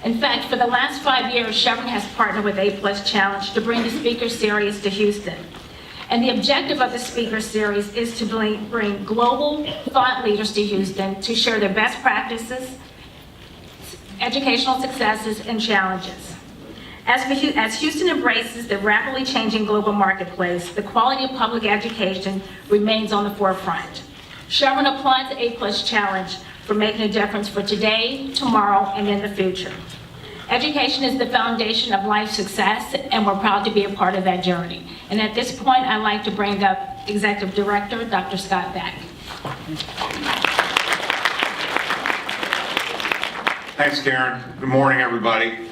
In fact, for the last 5 years, Chevron has partnered with A+ Challenge to bring the Speaker Series to Houston. And the objective of the Speaker Series is to bring global thought leaders to Houston to share their best practices, educational successes, and challenges. As Houston embraces the rapidly changing global marketplace, the quality of public education remains on the forefront. Chevron applauds the A+ Challenge for making a difference for today, tomorrow, and in the future. Education is the foundation of life success, and we're proud to be a part of that journey. And at this point, I'd like to bring up Executive Director, Dr. Scott Beck. Thanks, Karen. Good morning, everybody.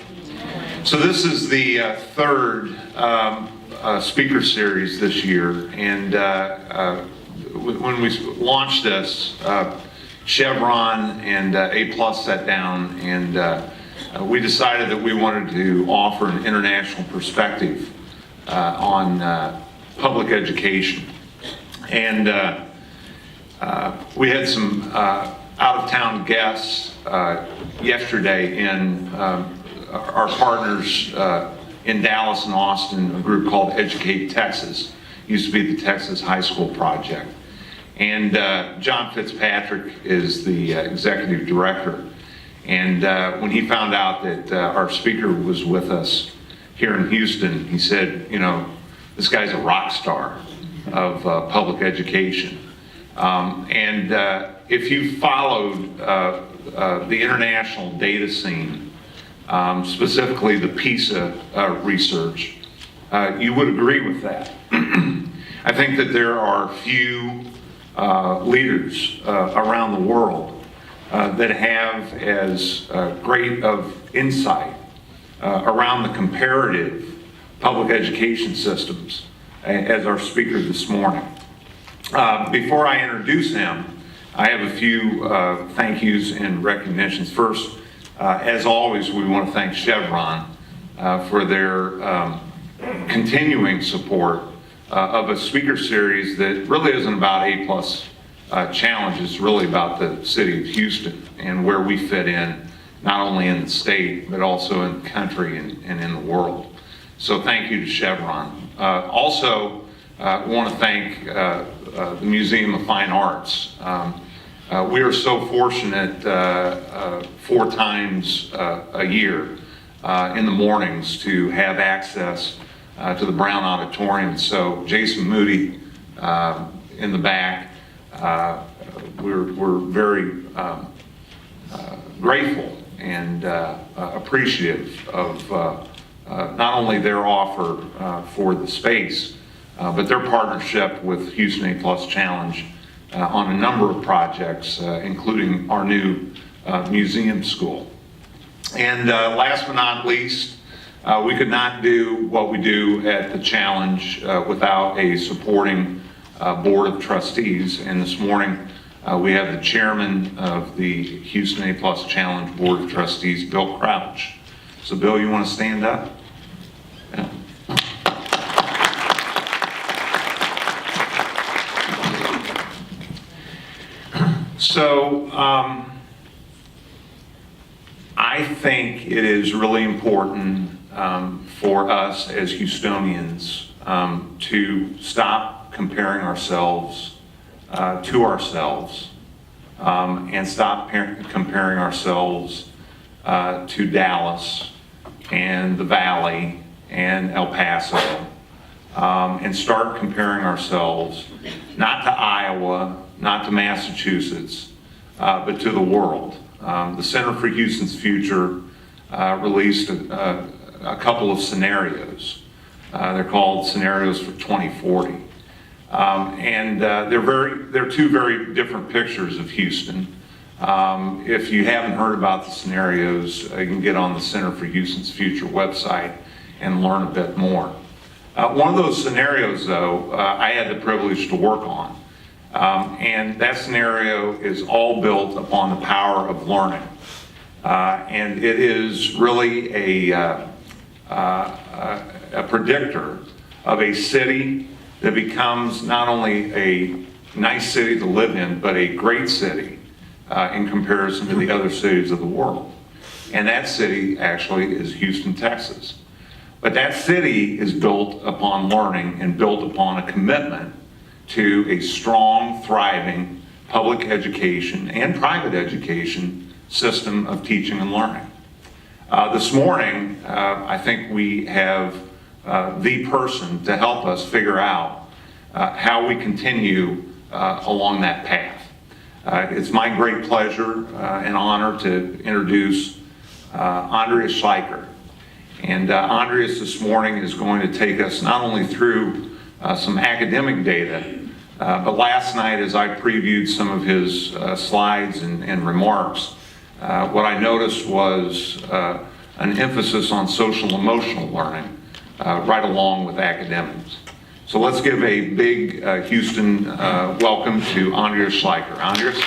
So this is the third speaker series this year, and when we launched this, Chevron and A+ sat down, and we decided that we wanted to offer an international perspective on public education. And we had some out-of-town guests yesterday in our partners in Dallas and Austin, a group called Educate Texas. Used to be the Texas High School Project. And John Fitzpatrick is the executive director. And when he found out that our speaker was with us here in Houston, he said, you know, this guy's a rock star of public education. And if you followed the international data scene, specifically the PISA research, you would agree with that. I think that there are few leaders around the world that have as great of insight around the comparative public education systems as our speaker this morning. Before I introduce him, I have a few thank yous and recognitions. First, as always, we want to thank Chevron for their continuing support of a speaker series that really isn't about A+ Challenge. It's really about the city of Houston and where we fit in, not only in the state, but also in the country and in the world. So thank you to Chevron. Also, I want to thank the Museum of Fine Arts. We are so fortunate 4 times a year in the mornings to have access to the Brown Auditorium. So Jason Moody in the back, we're very grateful and appreciative of not only their offer for the space, but their partnership with Houston A+ Challenge on a number of projects, including our new museum school. And last but not least, we could not do what we do at the Challenge without a supporting board of trustees. And this morning, we have the chairman of the Houston A+ Challenge Board of Trustees, Bill Crouch. So Bill, you want to stand up? Yeah. So I think it is really important for us as Houstonians to stop comparing ourselves to ourselves and stop comparing ourselves to Dallas and the Valley and El Paso and start comparing ourselves not to Iowa, not to Massachusetts, but to the world. The Center for Houston's Future released a couple of scenarios. They're called Scenarios for 2040. And they're 2 very different pictures of Houston. If you haven't heard about the scenarios, you can get on the Center for Houston's Future website and learn a bit more. One of those scenarios, though, I had the privilege to work on. And that scenario is all built upon the power of learning. And it is really a predictor of a city that becomes not only a nice city to live in, but a great city in comparison to the other cities of the world. and that city actually is Houston, Texas. But that city is built upon learning and built upon a commitment to a strong, thriving public education and private education system of teaching and learning. This morning, I think we have the person to help us figure out how we continue along that path. It's my great pleasure and honor to introduce Andreas Schleicher. And Andreas this morning is going to take us not only through some academic data, but last night as I previewed some of his slides and remarks, what I noticed was an emphasis on social emotional learning right along with academics. So let's give a big Houston welcome to Andreas Schleicher. Andreas?